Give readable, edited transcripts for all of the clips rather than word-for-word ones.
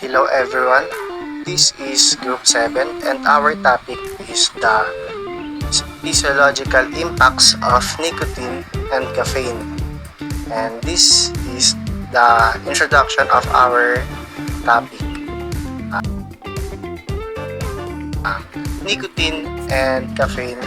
Hello everyone, this is Group 7 and our topic is the physiological impacts of nicotine and caffeine. And this is the introduction of our topic. Nicotine and caffeine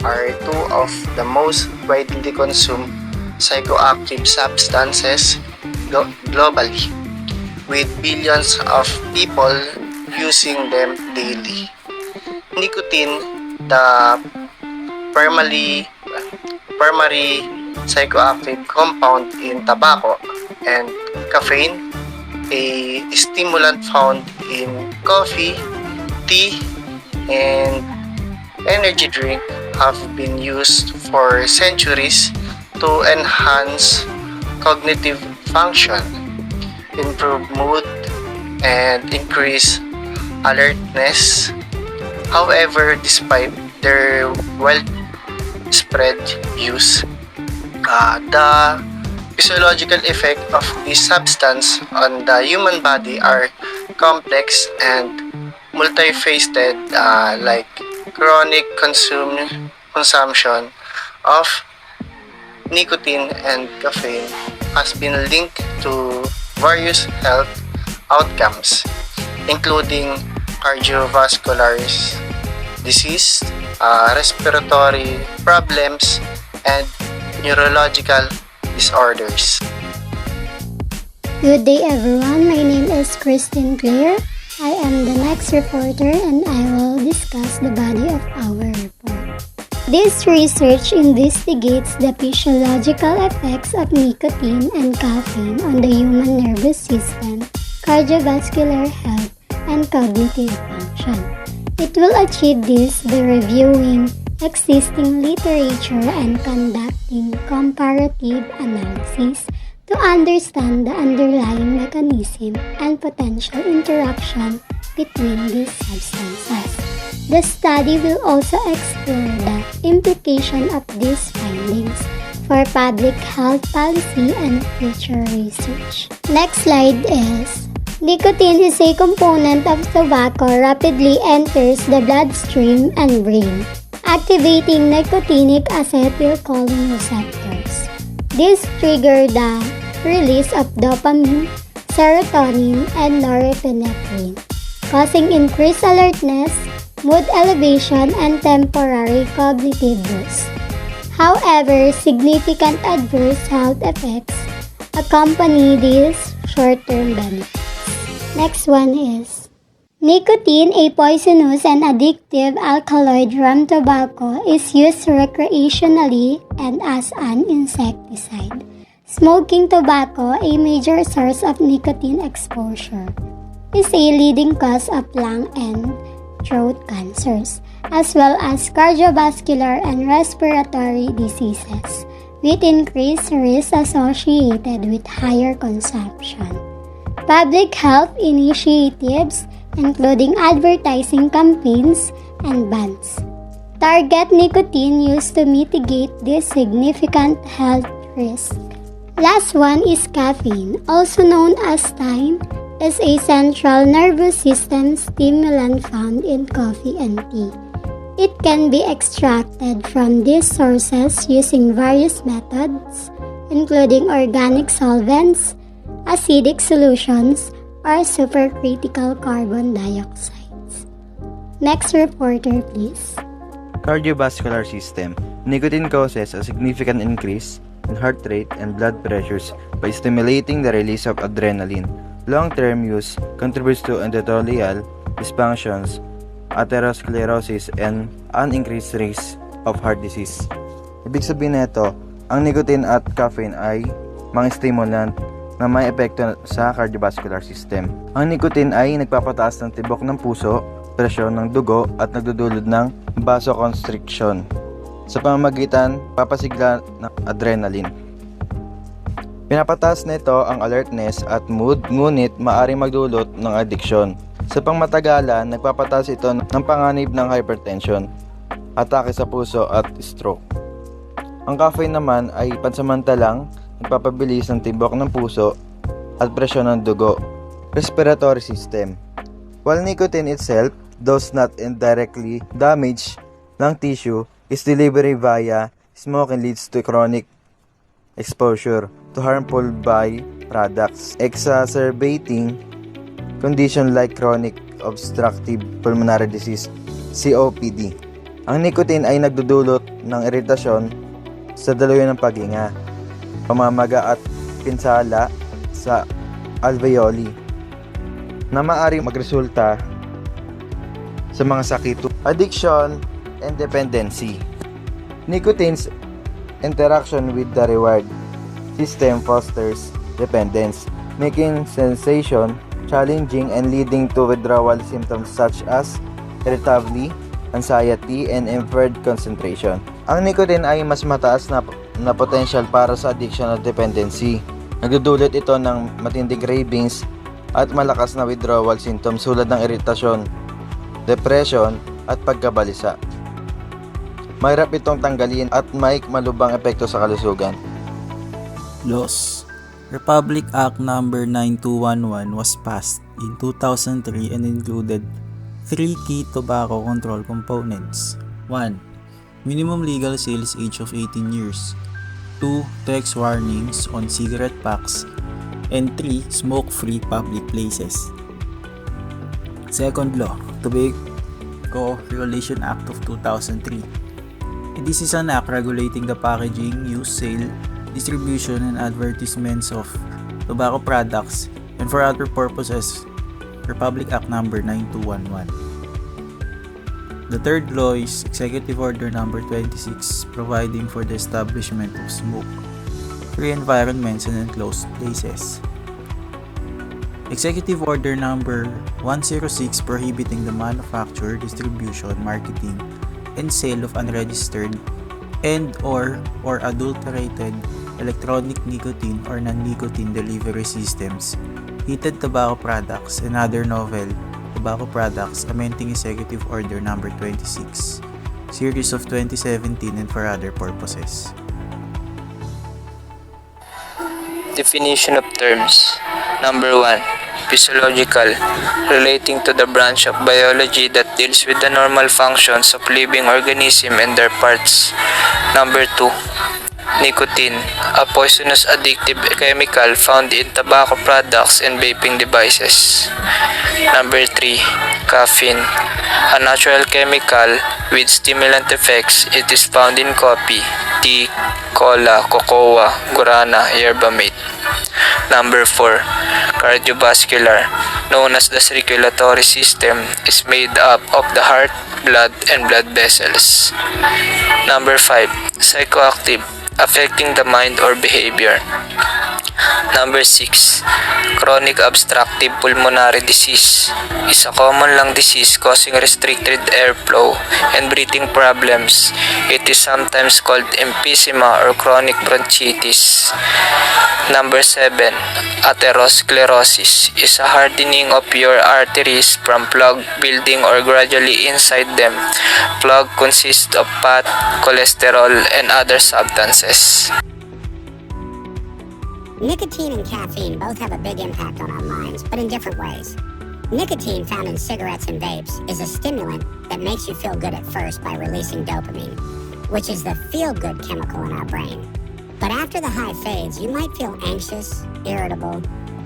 are two of the most widely consumed psychoactive substances globally, with billions of people using them daily. Nicotine, the primary psychoactive compound in tobacco, and caffeine, a stimulant found in coffee, tea, and energy drink, have been used for centuries to enhance cognitive function, improve mood, and increase alertness. However, despite their widespread use, the physiological effect of this substance on the human body are complex and multifaceted, like chronic consumption of nicotine and caffeine has been linked to various health outcomes, including cardiovascular disease, respiratory problems, and neurological disorders. Good day everyone, my name is Christine Claire. I am the next reporter and I will discuss the body of our report. This research investigates the physiological effects of nicotine and caffeine on the human nervous system, cardiovascular health, and cognitive function. It will achieve this by reviewing existing literature and conducting comparative analysis to understand the underlying mechanism and potential interaction between these substances. The study will also explore the implication of these findings for public health policy and future research. Next slide is: nicotine is a component of tobacco rapidly enters the bloodstream and brain, activating nicotinic acetylcholine receptors. This triggers the release of dopamine, serotonin, and norepinephrine, causing increased alertness, mood elevation, and temporary cognitive boost. However, significant adverse health effects accompany these short-term benefits. Next one is: nicotine, a poisonous and addictive alkaloid from tobacco, is used recreationally and as an insecticide. Smoking tobacco, a major source of nicotine exposure, is a leading cause of lung and throat cancers, as well as cardiovascular and respiratory diseases, with increased risk associated with higher consumption. Public health initiatives, including advertising campaigns and bans, target nicotine use to mitigate this significant health risk. Last one is caffeine, also known as time, is a central nervous system stimulant found in coffee and tea. It can be extracted from these sources using various methods, including organic solvents, acidic solutions, or supercritical carbon dioxides. Next reporter, please. Cardiovascular system. Nicotine causes a significant increase in heart rate and blood pressures by stimulating the release of adrenaline. Long-term use contributes to endothelial dysfunctions, atherosclerosis, and an increased risk of heart disease. Ibig sabihin nito, ang nicotine at caffeine ay mga stimulant na may epekto sa cardiovascular system. Ang nicotine ay nagpapataas ng tibok ng puso, presyon ng dugo at nagdudulot ng vasoconstriction sa pamamagitan papasigla ng adrenaline. Pinapataas nito ang alertness at mood, ngunit maaaring magdulot ng addiction. Sa pangmatagalan, nagpapataas ito ng panganib ng hypertension, atake sa puso at stroke. Ang caffeine naman ay pansamantalang nagpapabilis ng tibok ng puso, at presyon ng dugo. Respiratory system. While nicotine itself does not indirectly damage lung tissue, its delivery via smoking leads to chronic exposure to harmful byproducts, exacerbating condition like chronic obstructive pulmonary disease, COPD. Ang nicotine ay nagdudulot ng iritasyon sa daloy ng paghinga, pamamaga at pinsala sa alveoli na maaaring magresulta sa mga sakit. Addiction and dependency. Nicotine's interaction with the reward system fosters dependence, making sensation challenging and leading to withdrawal symptoms such as irritability, anxiety, and impaired concentration. Ang nicotine ay mas mataas na potential para sa addiction at dependency. Nagdudulot ito ng matinding cravings at malakas na withdrawal symptoms tulad ng iritasyon, depression, at pagkabalisa. Mahirap itong tanggalin at may malubhang epekto sa kalusugan. Laws. Republic Act No. 9211 was passed in 2003 and included 3 key tobacco control components. 1. Minimum legal sales age of 18 years. 2. Text warnings on cigarette packs. And 3. Smoke-free public places. Second law, Tobacco Regulation Act of 2003. This is an act regulating the packaging, use, sale, distribution, and advertisements of tobacco products and for other purposes. Republic Act No. 9211. The third law is Executive Order No. 26 providing for the establishment of smoke-free environments in enclosed places. Executive Order No. 106 prohibiting the manufacture, distribution, marketing, and sale of unregistered and/or adulterated electronic nicotine or non-nicotine delivery systems, heated tobacco products, and other novel tobacco products, amending Executive Order No. 26, Series of 2017, and for other purposes. Definition of terms. Number 1. Physiological, relating to the branch of biology that deals with the normal functions of living organisms and their parts. Number 2. Nicotine, a poisonous addictive chemical found in tobacco products and vaping devices. Number 3. Caffeine, a natural chemical with stimulant effects. It is found in coffee, tea, cola, cocoa, guarana, yerba mate. Number 4. Cardiovascular, known as the circulatory system, is made up of the heart, blood, and blood vessels. Number 5. Psychoactive, affecting the mind or behavior. Number 6. Chronic obstructive pulmonary disease is a common lung disease causing restricted airflow and breathing problems. It is sometimes called emphysema or chronic bronchitis. Number 7. Atherosclerosis is a hardening of your arteries from plaque building or gradually inside them. Plaque consists of fat, cholesterol, and other substances. Nicotine and caffeine both have a big impact on our minds, but in different ways. Nicotine, found in cigarettes and vapes, is a stimulant that makes you feel good at first by releasing dopamine, which is the feel-good chemical in our brain. But after the high fades, you might feel anxious, irritable,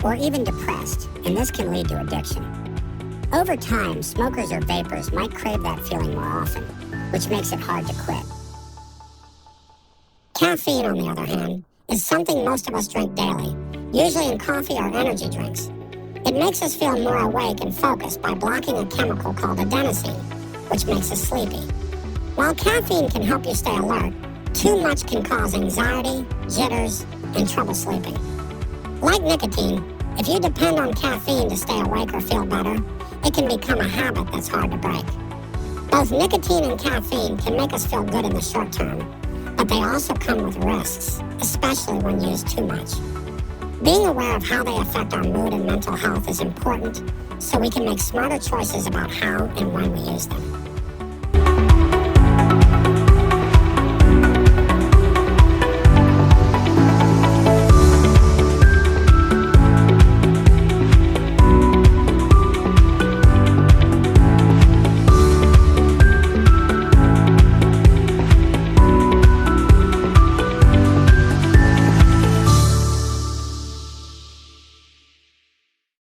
or even depressed, and this can lead to addiction. Over time, smokers or vapors might crave that feeling more often, which makes it hard to quit. Caffeine, on the other hand, is something most of us drink daily, usually in coffee or energy drinks. It makes us feel more awake and focused by blocking a chemical called adenosine, which makes us sleepy. While caffeine can help you stay alert, too much can cause anxiety, jitters, and trouble sleeping. Like nicotine, if you depend on caffeine to stay awake or feel better, it can become a habit that's hard to break. Both nicotine and caffeine can make us feel good in the short term, but they also come with risks, especially when used too much. Being aware of how they affect our mood and mental health is important so we can make smarter choices about how and when we use them.